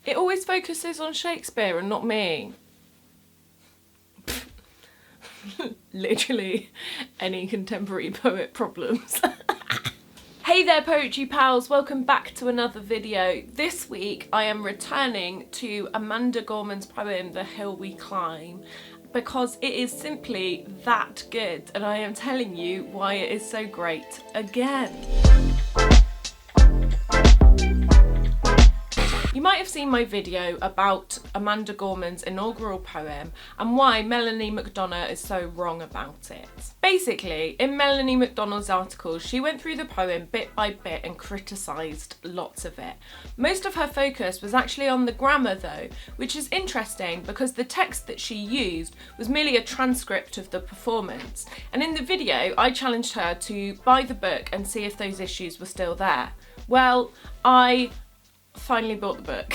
It always focuses on Shakespeare and not me. Literally any contemporary poet problems. Hey there poetry pals, welcome back to another video. This week I am returning to Amanda Gorman's poem The Hill We Climb because it is simply that good, and I am telling you why it is so great again. You might have seen my video about Amanda Gorman's inaugural poem and why Melanie McDonough is so wrong about it. Basically, in Melanie McDonough's article, she went through the poem bit by bit and criticised lots of it. Most of her focus was actually on the grammar though, which is interesting because the text that she used was merely a transcript of the performance. And in the video, I challenged her to buy the book and see if those issues were still there. Well, I finally bought the book.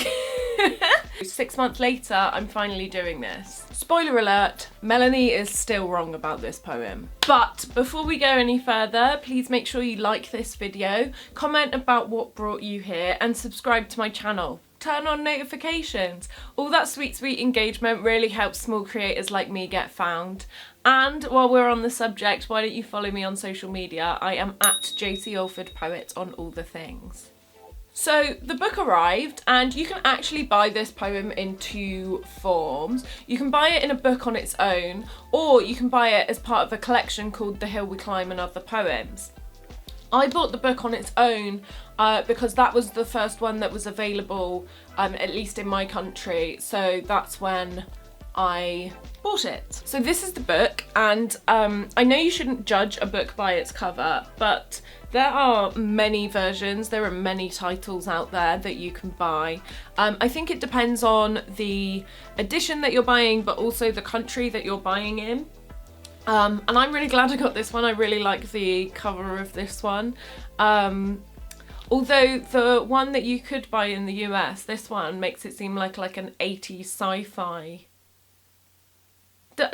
6 months later, I'm finally doing this. Spoiler alert, Melanie is still wrong about this poem. But before we go any further, please make sure you like this video, comment about what brought you here, and subscribe to my channel. Turn on notifications. All that sweet engagement really helps small creators like me get found. And while we're on the subject, why don't you follow me on social media? I am at Josie Alford Poet on all the things. So the book arrived, and you can actually buy this poem in two forms. You can buy it in a book on its own, or you can buy it as part of a collection called The Hill We Climb and Other Poems. I bought the book on its own because that was the first one that was available, at least in my country, so that's when I bought it. So this is the book, and I know you shouldn't judge a book by its cover, but there are many versions, there are many titles out there that you can buy. I think it depends on the edition that you're buying, but also the country that you're buying in. And I'm really glad I got this one. I really like the cover of this one. Although the one that you could buy in the US, this one makes it seem like an 80s sci-fi.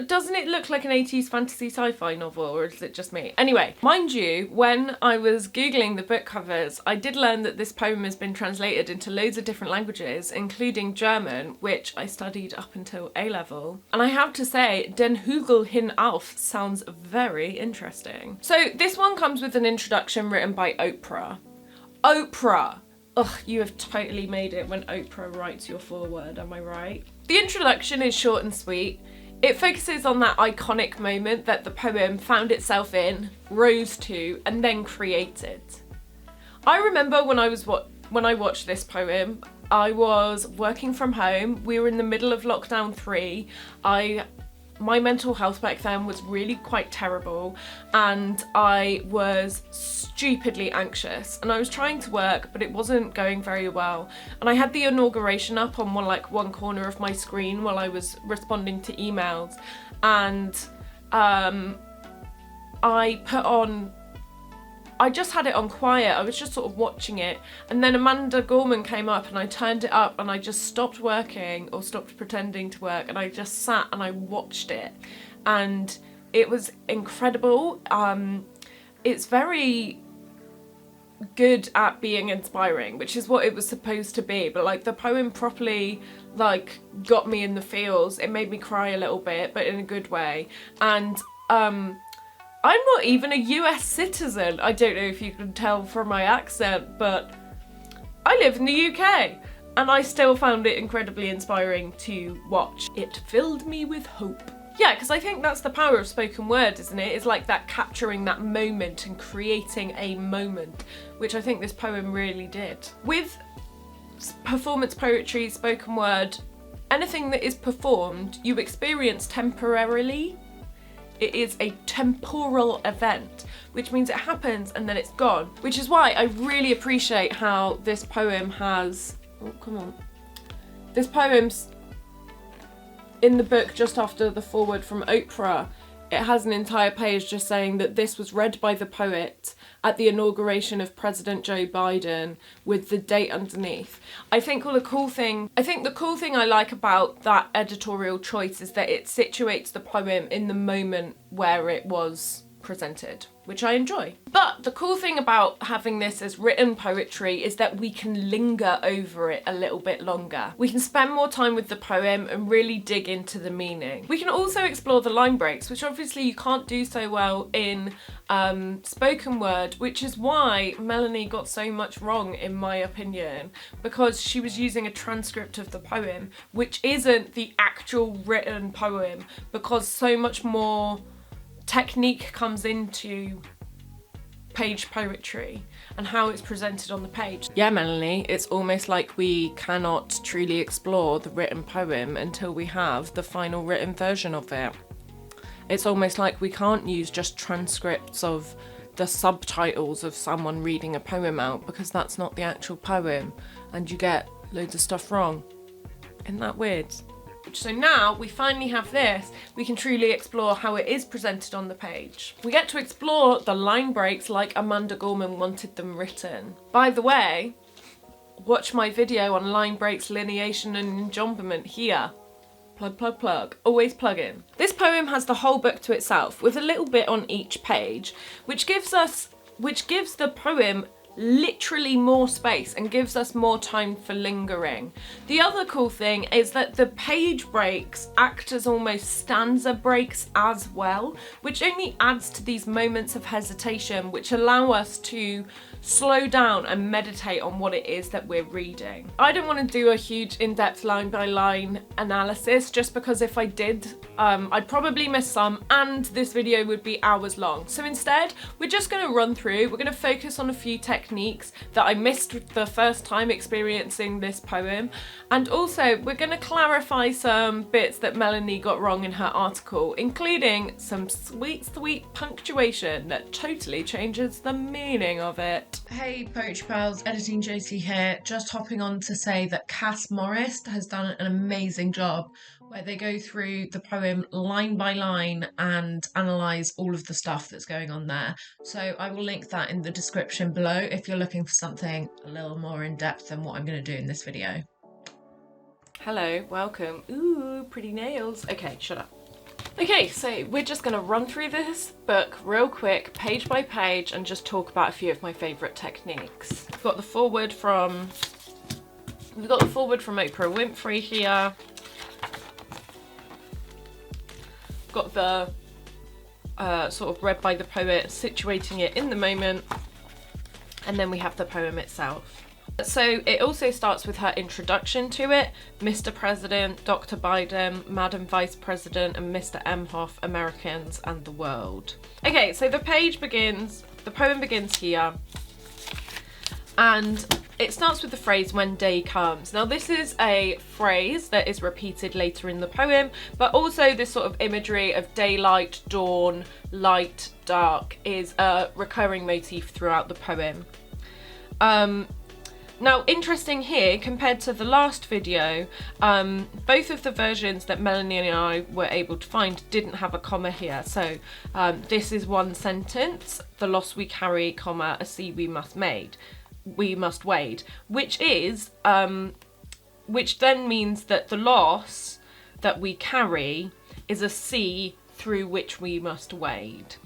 Doesn't it look like an 80s fantasy sci-fi novel, or is it just me? Anyway, mind you, when I was Googling the book covers, I did learn that this poem has been translated into loads of different languages, including German, which I studied up until A-level. And I have to say, Den Hügel hinauf sounds very interesting. So this one comes with an introduction written by Oprah. Oprah! Ugh, you have totally made it when Oprah writes your foreword, am I right? The introduction is short and sweet. It focuses on that iconic moment that the poem found itself in, rose to, and then created. I remember when I watched this poem, I was working from home. We were in the middle of lockdown 3. My mental health back then was really quite terrible, and I was stupidly anxious, and I was trying to work, but it wasn't going very well. And I had the inauguration up on one corner of my screen while I was responding to emails, and I just had it on quiet. I was just sort of watching it, and then Amanda Gorman came up and I turned it up and I just stopped working, or stopped pretending to work, and I just sat and I watched it, and it was incredible. It's very good at being inspiring, which is what it was supposed to be, but the poem properly got me in the feels. It made me cry a little bit, but in a good way. And I'm not even a US citizen. I don't know if you can tell from my accent, but I live in the UK, and I still found it incredibly inspiring to watch. It filled me with hope. Yeah, because I think that's the power of spoken word, isn't it? It's like that, capturing that moment and creating a moment, which I think this poem really did. With performance poetry, spoken word, anything that is performed, you experience temporarily. It is a temporal event, which means it happens and then it's gone, which is why I really appreciate how this poem has, this poem's in the book just after the foreword from Oprah. It has an entire page just saying that this was read by the poet at the inauguration of President Joe Biden, with the date underneath. I think the cool thing I like about that editorial choice is that it situates the poem in the moment where it was presented, which I enjoy. But the cool thing about having this as written poetry is that we can linger over it a little bit longer. We can spend more time with the poem and really dig into the meaning. We can also explore the line breaks, which obviously you can't do so well in spoken word, which is why Melanie got so much wrong in my opinion, because she was using a transcript of the poem, which isn't the actual written poem, because so much more technique comes into page poetry and how it's presented on the page. Yeah, Melanie, it's almost like we cannot truly explore the written poem until we have the final written version of it. It's almost like we can't use just transcripts of the subtitles of someone reading a poem out, because that's not the actual poem and you get loads of stuff wrong. Isn't that weird? So now we finally have this, we can truly explore how it is presented on the page. We get to explore the line breaks like Amanda Gorman wanted them written. By the way, watch my video on line breaks, lineation and enjambment here. Plug, plug, plug. Always plug in. This poem has the whole book to itself with a little bit on each page, which gives the poem literally more space and gives us more time for lingering. The other cool thing is that the page breaks act as almost stanza breaks as well, which only adds to these moments of hesitation which allow us to slow down and meditate on what it is that we're reading. I don't want to do a huge in-depth line by line analysis, just because if I did, I'd probably miss some and this video would be hours long. So instead, we're just going to run through, we're going to focus on a few techniques that I missed the first time experiencing this poem, and also we're going to clarify some bits that Melanie got wrong in her article, including some sweet punctuation that totally changes the meaning of it. Hey Poetry Pals, Editing Josie here, just hopping on to say that Cass Morris has done an amazing job where they go through the poem line by line and analyse all of the stuff that's going on there. So I will link that in the description below if you're looking for something a little more in depth than what I'm going to do in this video. Hello, welcome. Ooh, pretty nails. Okay, shut up. Okay, so we're just going to run through this book real quick, page by page, and just talk about a few of my favourite techniques. We've got the foreword from Oprah Winfrey here. Got the sort of read by the poet, situating it in the moment, and then we have the poem itself. So it also starts with her introduction to it: Mr. President, Dr. Biden, Madam Vice President, and Mr. Emhoff, Americans and the World. Okay, so the poem begins here, and it starts with the phrase "when day comes." Now this is a phrase that is repeated later in the poem, but also this sort of imagery of daylight, dawn, light, dark is a recurring motif throughout the poem. Now, interesting here, compared to the last video, both of the versions that Melanie and I were able to find didn't have a comma here. So this is one sentence: the loss we carry, comma, a sea we must wade, which then means that the loss that we carry is a sea through which we must wade.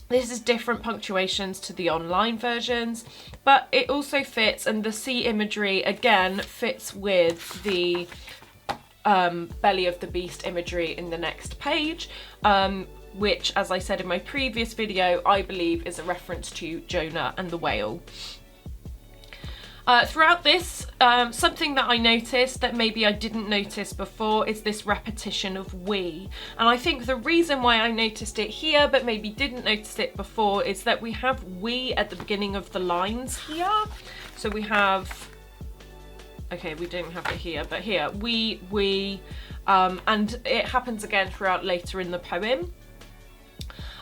This is different punctuations to the online versions, but it also fits, and the sea imagery again fits with the belly of the beast imagery in the next page, which, as I said in my previous video, I believe is a reference to Jonah and the whale. Throughout this, something that I noticed that maybe I didn't notice before is this repetition of we. And I think the reason why I noticed it here but maybe didn't notice it before is that we have we at the beginning of the lines here. So we have, okay, we don't have it here, but here, we, and it happens again throughout later in the poem.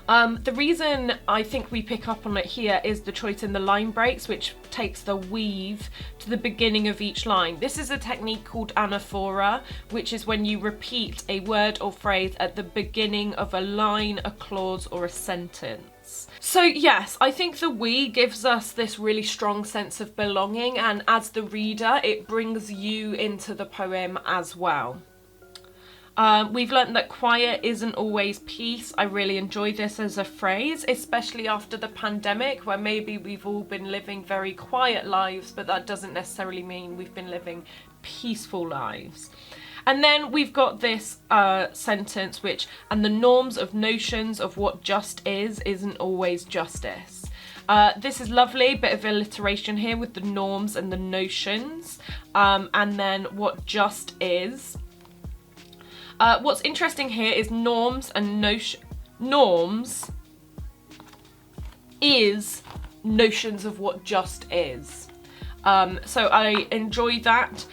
The reason I think we pick up on it here is the choice in the line breaks, which takes the weave to the beginning of each line. This is a technique called Anaphora, which is when you repeat a word or phrase at the beginning of a line, a clause, or a sentence. So yes, I think the we gives us this really strong sense of belonging, and as the reader, it brings you into the poem as well. We've learned that quiet isn't always peace. I really enjoy this as a phrase, especially after the pandemic, where maybe we've all been living very quiet lives, but that doesn't necessarily mean we've been living peaceful lives. And then we've got this sentence which, and the norms of notions of what just isn't always justice. This is lovely, bit of alliteration here with the norms and the notions, and then what just is. What's interesting here is norms and norms is notions of what just is. So I enjoy that.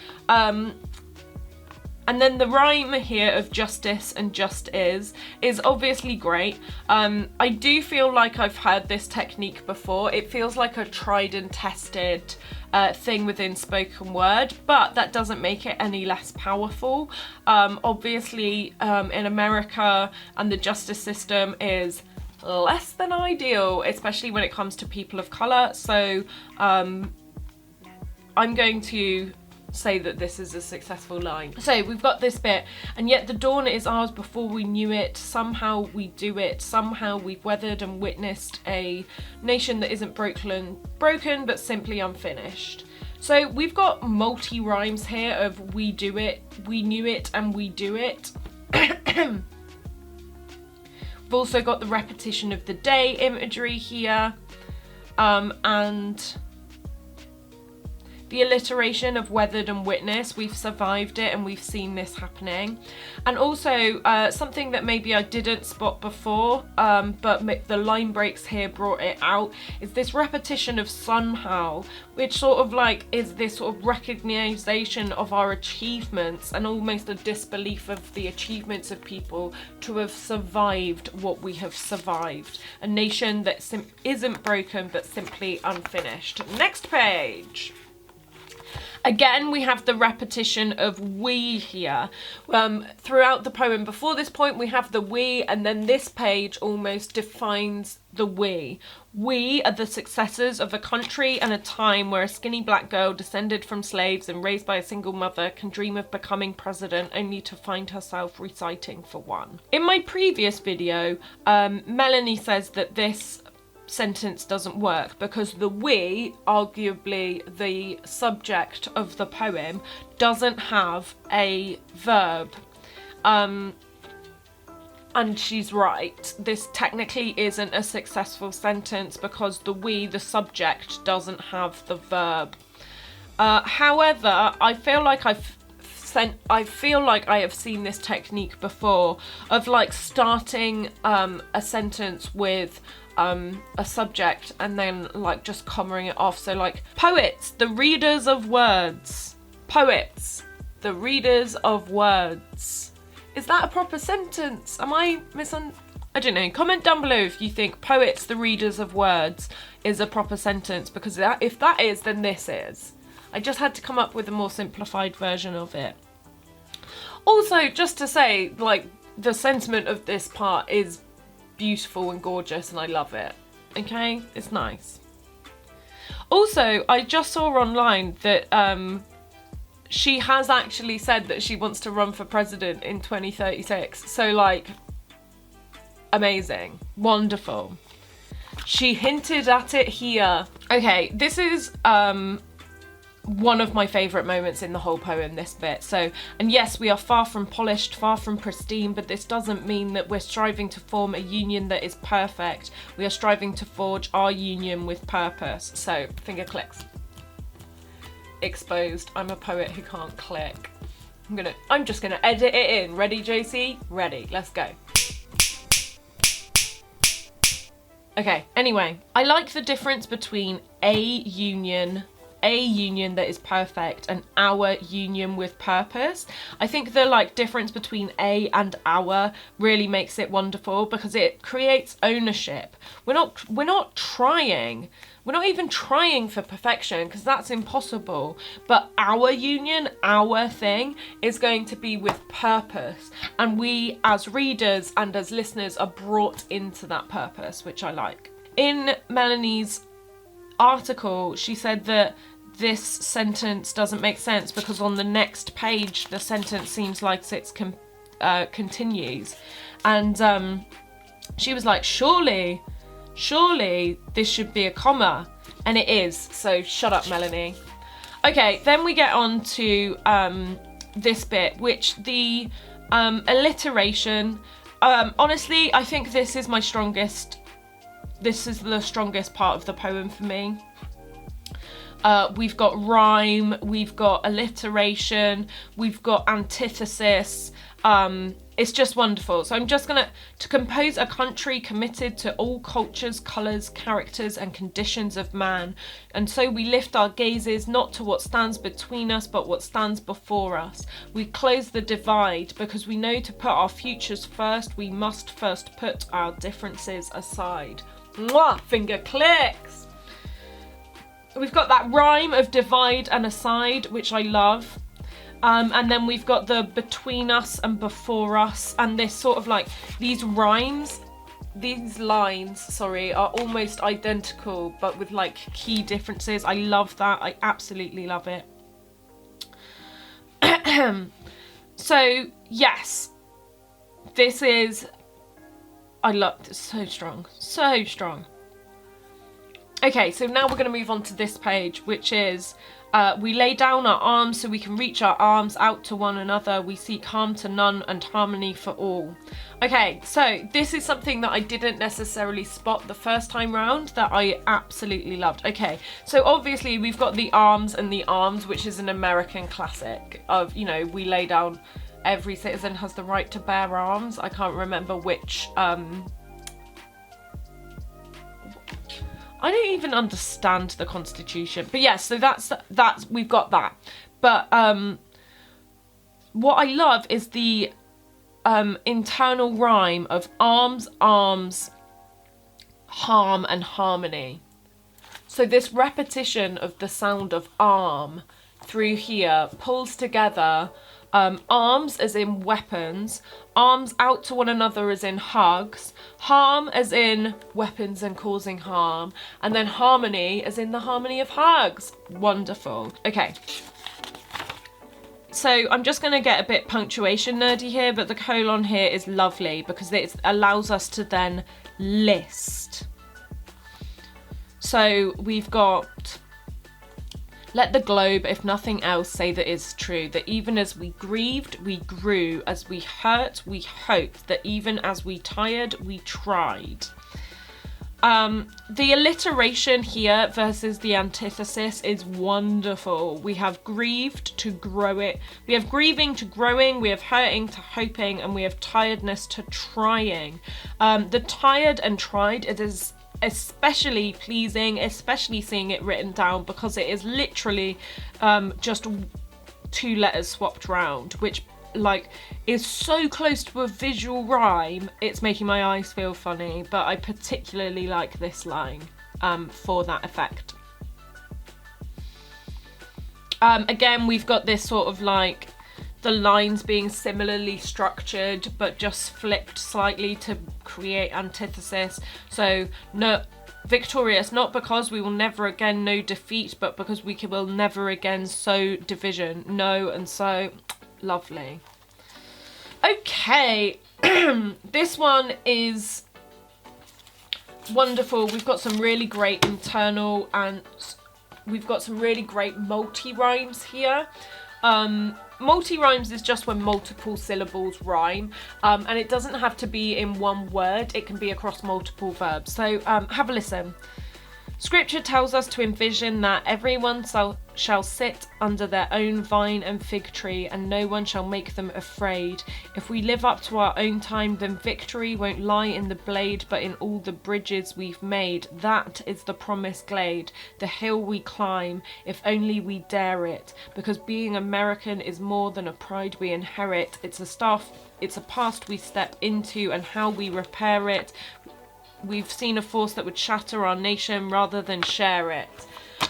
And then the rhyme here of justice and just is obviously great. I do feel like I've heard this technique before. It feels like a tried and tested thing within spoken word, but that doesn't make it any less powerful. Obviously, in America, and the justice system is less than ideal, especially when it comes to people of colour. So I'm going to say that this is a successful line. So we've got this bit, and yet the dawn is ours before we knew it. Somehow we do it. Somehow we've weathered and witnessed a nation that isn't broken but simply unfinished. So we've got multi-rhymes here of we do it, we knew it, and we do it. We've also got the repetition of the day imagery here, and the alliteration of weathered and witness. We've survived it and we've seen this happening. And also something that maybe I didn't spot before, but the line breaks here brought it out, is this repetition of somehow, which sort of like is this sort of recognition of our achievements and almost a disbelief of the achievements of people to have survived what we have survived. A nation that isn't broken but simply unfinished. Next page. Again, we have the repetition of we here. Throughout the poem before this point, we have the we, and then this page almost defines the we. We are the successors of a country and a time where a skinny black girl descended from slaves and raised by a single mother can dream of becoming president only to find herself reciting for one. In my previous video, Melanie says that this sentence doesn't work because the we, arguably the subject of the poem, doesn't have a verb. And she's right. This technically isn't a successful sentence because the we, the subject, doesn't have the verb. However, I feel like I have seen this technique before of like starting a sentence with a subject and then like just commaing it off. So like, poets, the readers of words. Poets, the readers of words. Is that a proper sentence? Am I I don't know. Comment down below if you think poets, the readers of words is a proper sentence, because if that is, then this is. I just had to come up with a more simplified version of it. Also, just to say, like, the sentiment of this part is beautiful and gorgeous and I love it. Okay? It's nice. Also, I just saw online that she has actually said that she wants to run for president in 2036. So, like, amazing. Wonderful. She hinted at it here. Okay, this is one of my favourite moments in the whole poem, this bit. So, and yes, we are far from polished, far from pristine, but this doesn't mean that we're striving to form a union that is perfect. We are striving to forge our union with purpose. So, finger clicks. Exposed. I'm a poet who can't click. I'm just gonna edit it in. Ready, Josie? Ready. Let's go. Okay, anyway, I like the difference between a union that is perfect and our union with purpose. I think the like difference between a and our really makes it wonderful because it creates ownership. We're not even trying for perfection because that's impossible, but our union, our thing is going to be with purpose, and we as readers and as listeners are brought into that purpose, which I like. In Melanie's article, she said that this sentence doesn't make sense because on the next page the sentence seems like it's continues. And she was like, surely this should be a comma. And it is. So shut up, Melanie. Okay, then we get on to this bit, which the alliteration. Honestly, I think this is my strongest. This is the strongest part of the poem for me. We've got rhyme, we've got alliteration, we've got antithesis. It's just wonderful. So I'm just gonna to compose a country committed to all cultures, colours, characters and conditions of man. And so we lift our gazes not to what stands between us, but what stands before us. We close the divide because we know to put our futures first, we must first put our differences aside. Mwah! Finger clicks! We've got that rhyme of divide and aside, which I love. And then we've got the between us and before us, and this sort of like these rhymes, these lines, sorry, are almost identical but with like key differences. I love that. I absolutely love it. So yes, this is, I love this. So strong, so strong. Okay, so now we're going to move on to this page, which is we lay down our arms so we can reach our arms out to one another. We seek harm to none and harmony for all. Okay, so this is something that I didn't necessarily spot the first time round that I absolutely loved. Okay, so obviously we've got the arms and the arms, which is an American classic of, you know, we lay down, every citizen has the right to bear arms. I can't remember which I don't even understand the Constitution, but yes, so that's we've got that. But what I love is the internal rhyme of arms, arms, harm, and harmony. So this repetition of the sound of arm through here pulls together arms as in weapons, arms out to one another as in hugs, harm as in weapons and causing harm, and then harmony as in the harmony of hugs. Wonderful. Okay. So I'm just going to get a bit punctuation nerdy here, but the colon here is lovely because it allows us to then list. So we've got, let the globe, if nothing else, say that is true, that even as we grieved, we grew, as we hurt, we hoped, that even as we tired, we tried. The alliteration here versus the antithesis is wonderful. We have grieved to grow it. We have grieving to growing, we have hurting to hoping, and we have tiredness to trying. The tired and tried, it is especially pleasing, especially seeing it written down, because it is literally just two letters swapped round, which like is so close to a visual rhyme, it's making my eyes feel funny. But I particularly like this line for that effect. Again, we've got this sort of like the lines being similarly structured but just flipped slightly to create antithesis. So no, victorious, not because we will never again know defeat, but because we will never again sow division. No, and so lovely. Okay, this one is wonderful. We've got some really great internal and we've got some really great multi-rhymes here. Multi-rhymes is just when multiple syllables rhyme, and it doesn't have to be in one word, it can be across multiple verbs. So have a listen. Scripture tells us to envision that everyone shall sit under their own vine and fig tree, and no one shall make them afraid. If we live up to our own time, then victory won't lie in the blade, but in all the bridges we've made. That is the promised glade, the hill we climb, if only we dare it. Because being American is more than a pride we inherit. It's a past we step into, and how we repair it. We've seen a force that would shatter our nation rather than share it.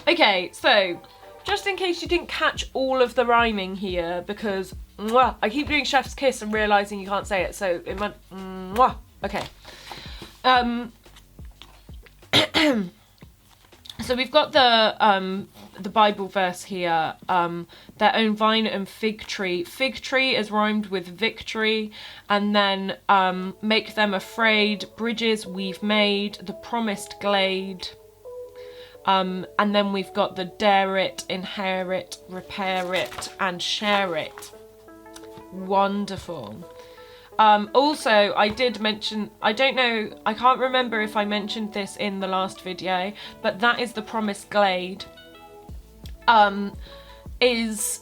Okay, so just in case you didn't catch all of the rhyming here, because mwah, I keep doing chef's kiss and realising you can't say it, so it might mwah. Okay. So we've got the the Bible verse here, their own vine and fig tree. Fig tree is rhymed with victory. And then make them afraid, bridges we've made, the promised glade. And then we've got the dare it, inherit, repair it, and share it. Wonderful. Also, I did mention, I don't know, I can't remember if I mentioned this in the last video, but that is the promised glade. Is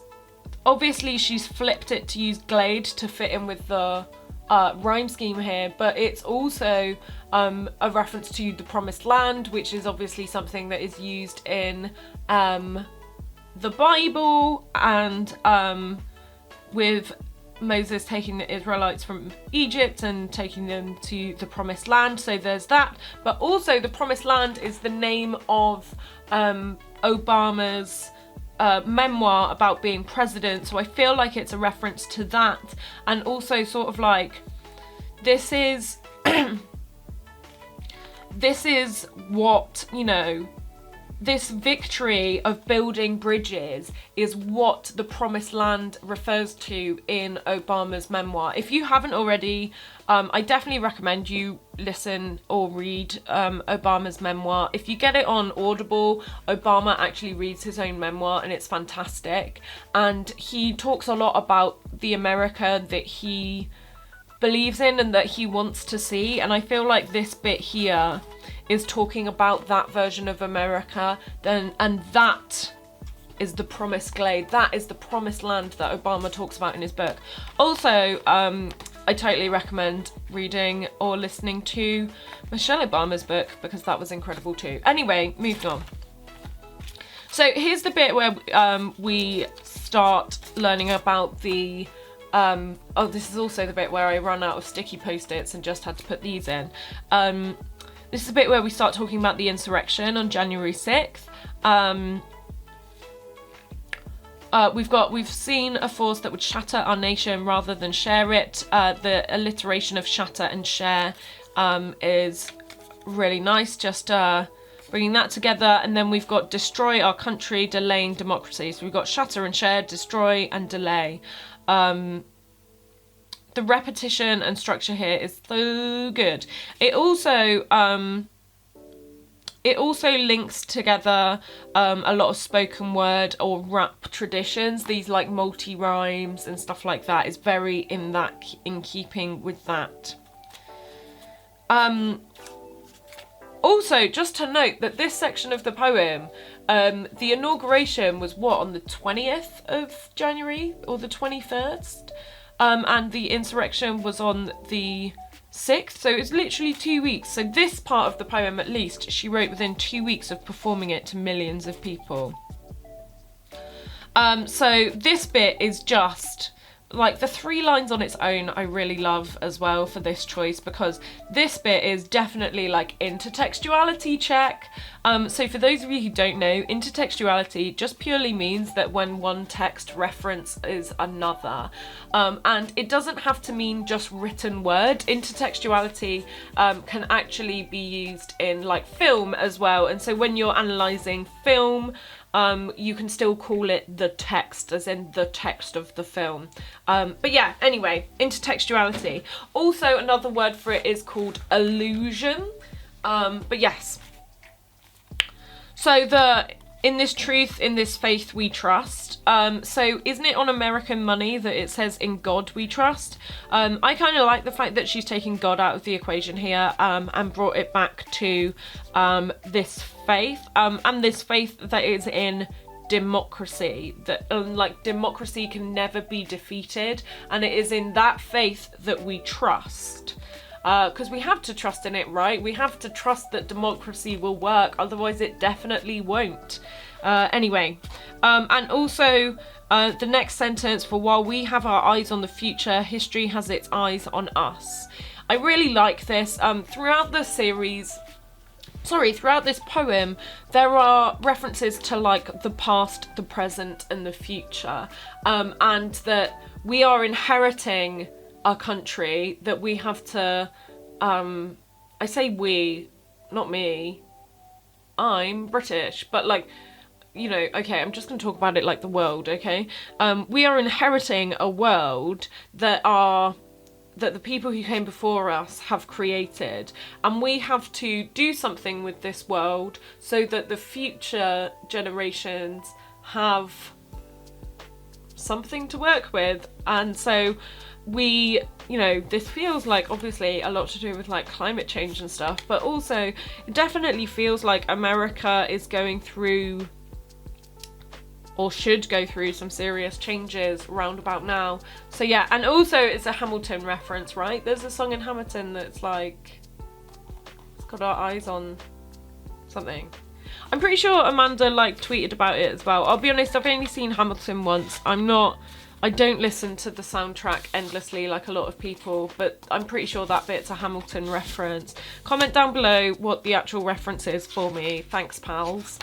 obviously she's flipped it to use glade to fit in with the rhyme scheme here, but it's also a reference to the promised land, which is obviously something that is used in the Bible, and with Moses taking the Israelites from Egypt and taking them to the promised land. So there's that, but also the promised land is the name of Obama's memoir about being president, so I feel like it's a reference to that, and also sort of like this is this is what, you know, this victory of building bridges is what the promised land refers to in Obama's memoir. If you haven't already, I definitely recommend you listen or read Obama's memoir. If you get it on Audible, Obama actually reads his own memoir and it's fantastic. And he talks a lot about the America that he believes in and that he wants to see. And I feel like this bit here is talking about that version of America, and that is the promised glade. That is the promised land that Obama talks about in his book. Also, I totally recommend reading or listening to Michelle Obama's book, because that was incredible too. Anyway, moved on. So here's the bit where we start learning about the oh, this is also the bit where I ran out of sticky post-its and just had to put these in. This is a bit where we start talking about the insurrection on January 6th. We've seen a force that would shatter our nation rather than share it. The alliteration of shatter and share is really nice, just bringing that together. And then we've got destroy our country, delaying democracy. So we've got shatter and share, destroy and delay. The repetition and structure here is so good. It also links together a lot of spoken word or rap traditions. These like multi-rhymes and stuff like that is very in keeping with that. Also, just to note that this section of the poem, the inauguration was on the 20th of January or the 21st? And the insurrection was on the 6th, so it's literally 2 weeks. So this part of the poem, at least, she wrote within 2 weeks of performing it to millions of people. So this bit is just, like, the 3 lines on its own I really love as well for this choice, because this bit is definitely like intertextuality check. So for those of you who don't know, intertextuality just purely means that when one text references another, and it doesn't have to mean just written word. Intertextuality can actually be used in like film as well, and so when you're analysing film, you can still call it the text, as in the text of the film. But yeah, anyway, intertextuality. Also, another word for it is called allusion. But yes. So in this truth, in this faith we trust. So isn't it on American money that it says in God we trust? I kind of like the fact that she's taken God out of the equation here, and brought it back to this faith, and this faith that is in democracy, that like democracy can never be defeated, and it is in that faith that we trust. Because we have to trust in it, right? We have to trust that democracy will work, otherwise it definitely won't. Anyway, and also the next sentence, for while we have our eyes on the future, history has its eyes on us. I really like this. Throughout this poem, there are references to like the past, the present, and the future, and that we are inheriting a country that we have to, I say we, not me, I'm British, but like, you know, okay, I'm just going to talk about it like the world, okay? We are inheriting a world that the people who came before us have created, and we have to do something with this world so that the future generations have something to work with. And so we, you know, this feels like obviously a lot to do with like climate change and stuff, but also it definitely feels like America is going through, or should go through, some serious changes round about now. So yeah, and also it's a Hamilton reference, right? There's a song in Hamilton that's like, it's got our eyes on something. I'm pretty sure Amanda like tweeted about it as well. I'll be honest, I've only seen Hamilton once. I don't listen to the soundtrack endlessly like a lot of people, but I'm pretty sure that bit's a Hamilton reference. Comment down below what the actual reference is for me. Thanks, pals.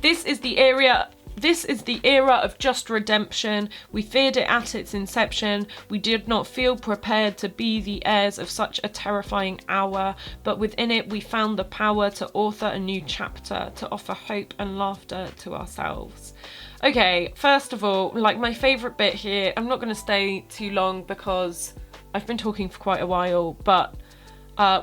This is the era of just redemption. We feared it at its inception. We did not feel prepared to be the heirs of such a terrifying hour, but within it we found the power to author a new chapter, to offer hope and laughter to ourselves. Okay, first of all, like my favourite bit here, I'm not going to stay too long because I've been talking for quite a while, but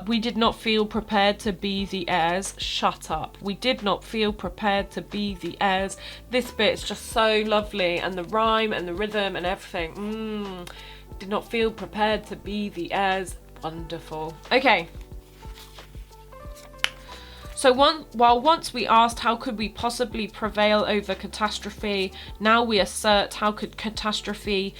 we did not feel prepared to be the heirs. Shut up. We did not feel prepared to be the heirs. This bit is just so lovely, and the rhyme and the rhythm and everything. Did not feel prepared to be the heirs. Wonderful. Okay. So while once we asked how could we possibly prevail over catastrophe, now we assert how could catastrophe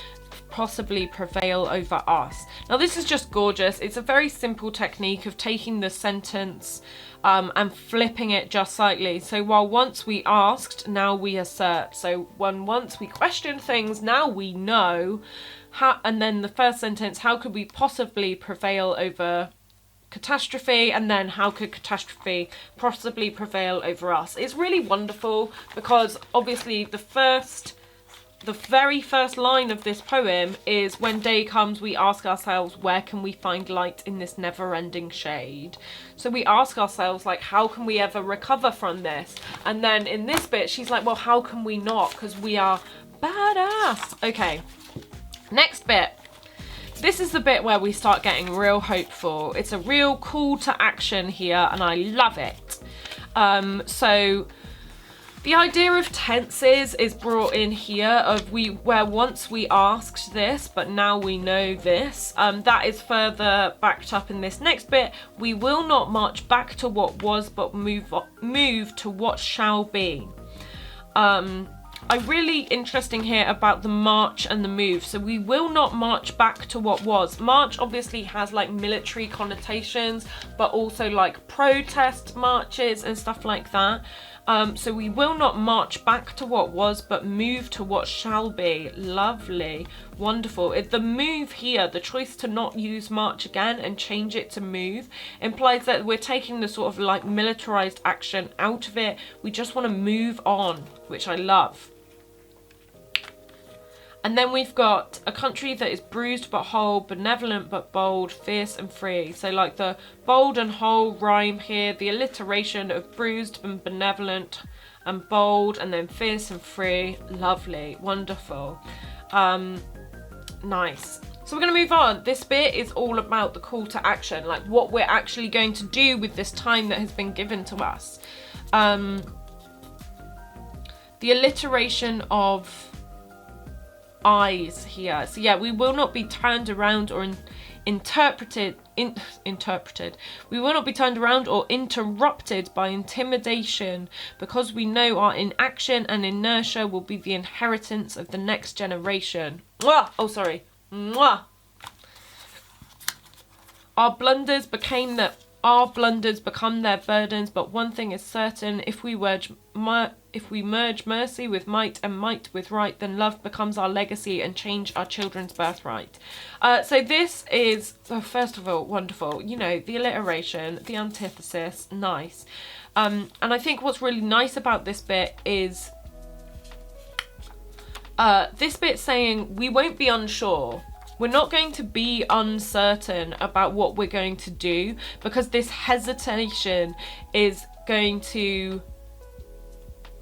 possibly prevail over us. Now this is just gorgeous. It's a very simple technique of taking the sentence and flipping it just slightly. So while once we asked, now we assert. So when once we questioned things, now we know how. And then the first sentence, how could we possibly prevail over catastrophe, and then how could catastrophe possibly prevail over us. It's really wonderful because obviously the very first line of this poem is, when day comes we ask ourselves, where can we find light in this never-ending shade? So we ask ourselves, like, how can we ever recover from this? And then in this bit she's like, well, how can we not, because we are badass. Okay, next bit. This is the bit where we start getting real hopeful. It's a real call to action here, and I love it. So the idea of tenses is brought in here, of where once we asked this, but now we know this. That is further backed up in this next bit. We will not march back to what was, but move to what shall be. Really interesting here about the march and the move. So we will not march back to what was. March obviously has like military connotations, but also like protest marches and stuff like that. So we will not march back to what was, but move to what shall be. Lovely, wonderful. The move here, the choice to not use march again and change it to move, implies that we're taking the sort of like militarized action out of it. We just want to move on, which I love. And then we've got a country that is bruised but whole, benevolent but bold, fierce and free. So like the bold and whole rhyme here, the alliteration of bruised and benevolent and bold, and then fierce and free. Lovely, wonderful. Nice. So we're going to move on. This bit is all about the call to action, like what we're actually going to do with this time that has been given to us. The alliteration of eyes here. So yeah, we will not be turned around or interpreted. We will not be turned around or interrupted by intimidation, because we know our inaction and inertia will be the inheritance of the next generation. Mwah! Oh, sorry. Mwah! Our blunders become their burdens, but one thing is certain: if we merge mercy with might and might with right, then love becomes our legacy and change our children's birthright. So this is, first of all, wonderful. You know, the alliteration, the antithesis, nice. And I think what's really nice about this bit is this bit saying we won't be unsure. We're not going to be uncertain about what we're going to do, because this hesitation is going to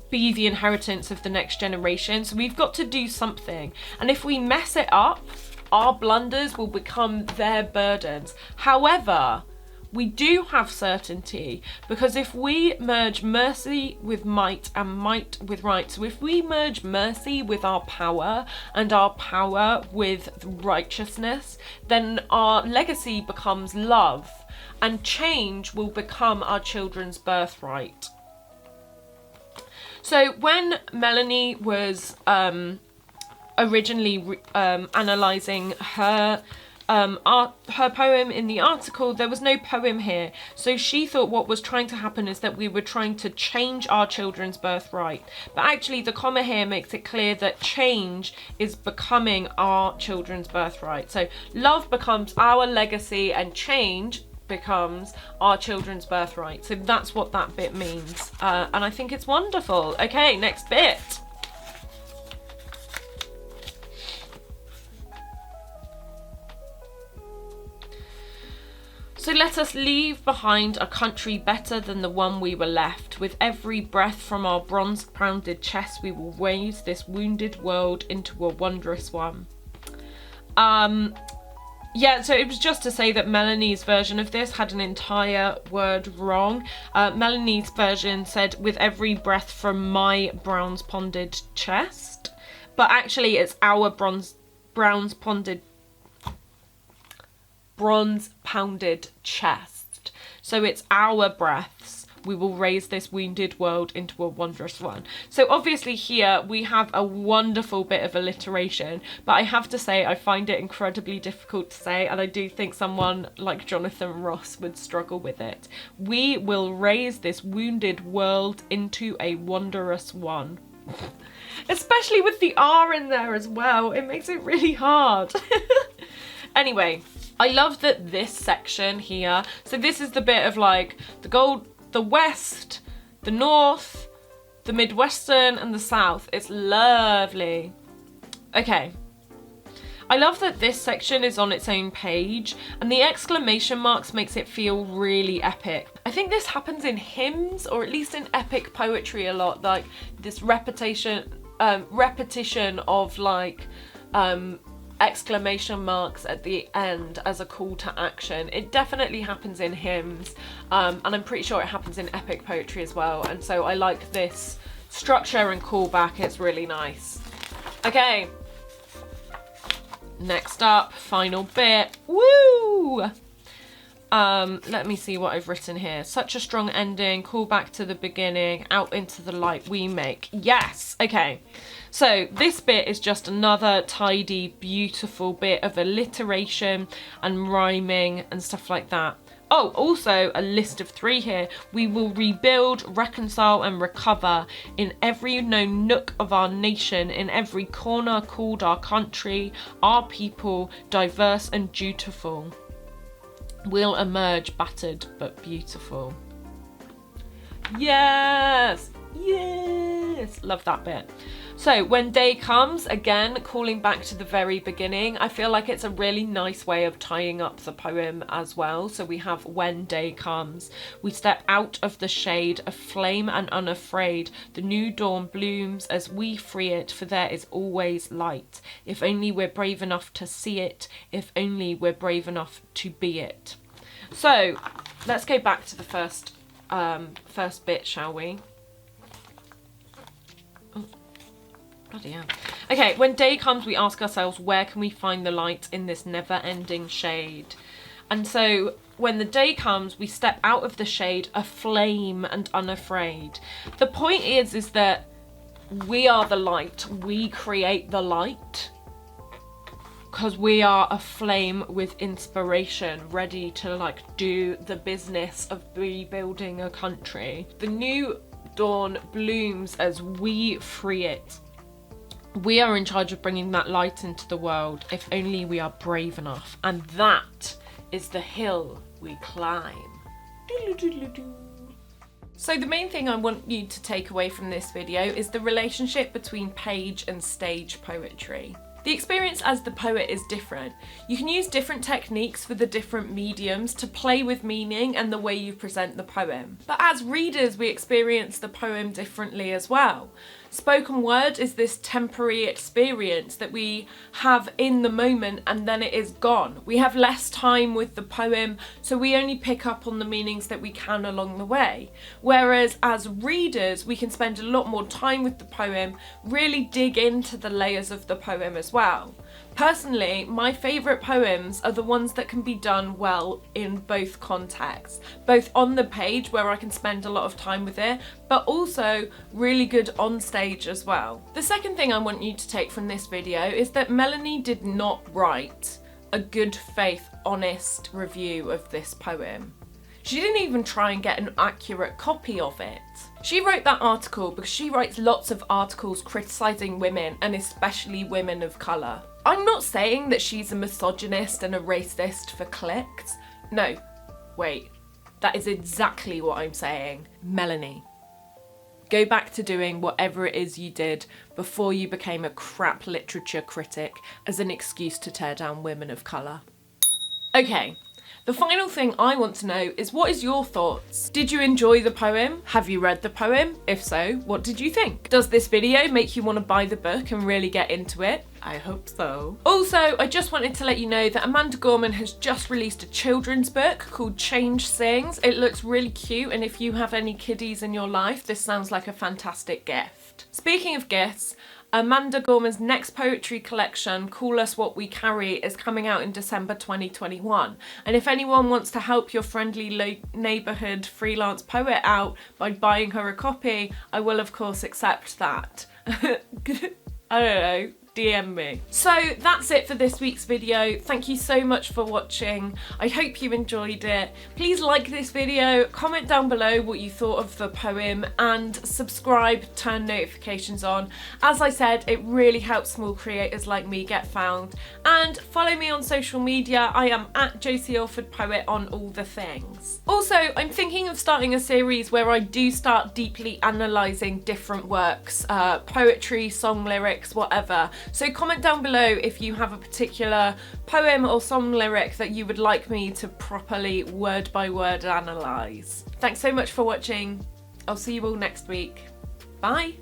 be the inheritance of the next generation. So we've got to do something. And if we mess it up, our blunders will become their burdens. However, we do have certainty, because if we merge mercy with might and might with right, so if we merge mercy with our power and our power with righteousness, then our legacy becomes love, and change will become our children's birthright. So when Melanie was originally analysing her poem in the article, there was no poem here. So she thought what was trying to happen is that we were trying to change our children's birthright. But actually the comma here makes it clear that change is becoming our children's birthright. So love becomes our legacy and change becomes our children's birthright. So that's what that bit means. And I think it's wonderful. Okay, next bit. So let us leave behind a country better than the one we were left. With every breath from our bronze-pounded chest, we will raise this wounded world into a wondrous one. Yeah, so it was just to say that Melanie's version of this had an entire word wrong. Melanie's version said, with every breath from my bronze-pounded chest. But actually it's our bronze-pounded chest. So it's our breaths. We will raise this wounded world into a wondrous one. So obviously here we have a wonderful bit of alliteration, but I have to say I find it incredibly difficult to say, and I do think someone like Jonathan Ross would struggle with it. We will raise this wounded world into a wondrous one. Especially with the R in there as well. It makes it really hard. Anyway, I love that this section here, so this is the bit of like the west, the north, the midwestern and the south. It's lovely. Okay. I love that this section is on its own page, and the exclamation marks makes it feel really epic. I think this happens in hymns, or at least in epic poetry a lot, like this repetition of like exclamation marks at the end as a call to action. It definitely happens in hymns, and I'm pretty sure it happens in epic poetry as well, and so I like this structure and callback. It's really nice. Okay, next up, final bit. Woo! Let me see what I've written here. Such a strong ending, call back to the beginning, out into the light we make. Yes! Okay. So this bit is just another tidy, beautiful bit of alliteration and rhyming and stuff like that. Oh, also a list of 3 here. We will rebuild, reconcile and recover in every known nook of our nation, in every corner called our country, our people, diverse and dutiful. We'll emerge battered but beautiful. Yes! Yes! Love that bit. So when day comes, again, calling back to the very beginning, I feel like it's a really nice way of tying up the poem as well. So we have when day comes, we step out of the shade, aflame and unafraid. The new dawn blooms as we free it, for there is always light. If only we're brave enough to see it, if only we're brave enough to be it. So let's go back to the first bit, shall we? Bloody hell. Okay, when day comes, we ask ourselves, where can we find the light in this never-ending shade? And so when the day comes, we step out of the shade, aflame and unafraid. The point is that we are the light. We create the light because we are aflame with inspiration, ready to like do the business of rebuilding a country. The new dawn blooms as we free it. We are in charge of bringing that light into the world, if only we are brave enough. And that is the hill we climb. So the main thing I want you to take away from this video is the relationship between page and stage poetry. The experience as the poet is different. You can use different techniques for the different mediums to play with meaning and the way you present the poem. But as readers, we experience the poem differently as well. Spoken word is this temporary experience that we have in the moment and then it is gone. We have less time with the poem, so we only pick up on the meanings that we can along the way. Whereas as readers, we can spend a lot more time with the poem, really dig into the layers of the poem as well. Personally, my favourite poems are the ones that can be done well in both contexts, both on the page where I can spend a lot of time with it, but also really good on stage as well. The second thing I want you to take from this video is that Melanie did not write a good faith, honest review of this poem. She didn't even try and get an accurate copy of it. She wrote that article because she writes lots of articles criticising women, and especially women of colour. I'm not saying that she's a misogynist and a racist for clicks. No, wait, that is exactly what I'm saying. Melanie, go back to doing whatever it is you did before you became a crap literature critic as an excuse to tear down women of colour. Okay. The final thing I want to know is, what is your thoughts? Did you enjoy the poem? Have you read the poem? If so, what did you think? Does this video make you want to buy the book and really get into it? I hope so. Also, I just wanted to let you know that Amanda Gorman has just released a children's book called Change Sings. It looks really cute, and if you have any kiddies in your life, this sounds like a fantastic gift. Speaking of gifts, Amanda Gorman's next poetry collection, Call Us What We Carry, is coming out in December 2021. And if anyone wants to help your friendly neighbourhood freelance poet out by buying her a copy, I will of course accept that. I don't know. DM me. So that's it for this week's video. Thank you so much for watching. I hope you enjoyed it. Please like this video, comment down below what you thought of the poem, and subscribe, turn notifications on. As I said, it really helps small creators like me get found. And follow me on social media. I am at Josie Alford Poet on all the things. Also, I'm thinking of starting a series where I do start deeply analysing different works, poetry, song lyrics, whatever. So comment down below if you have a particular poem or song lyric that you would like me to properly word by word analyse. Thanks so much for watching. I'll see you all next week. Bye.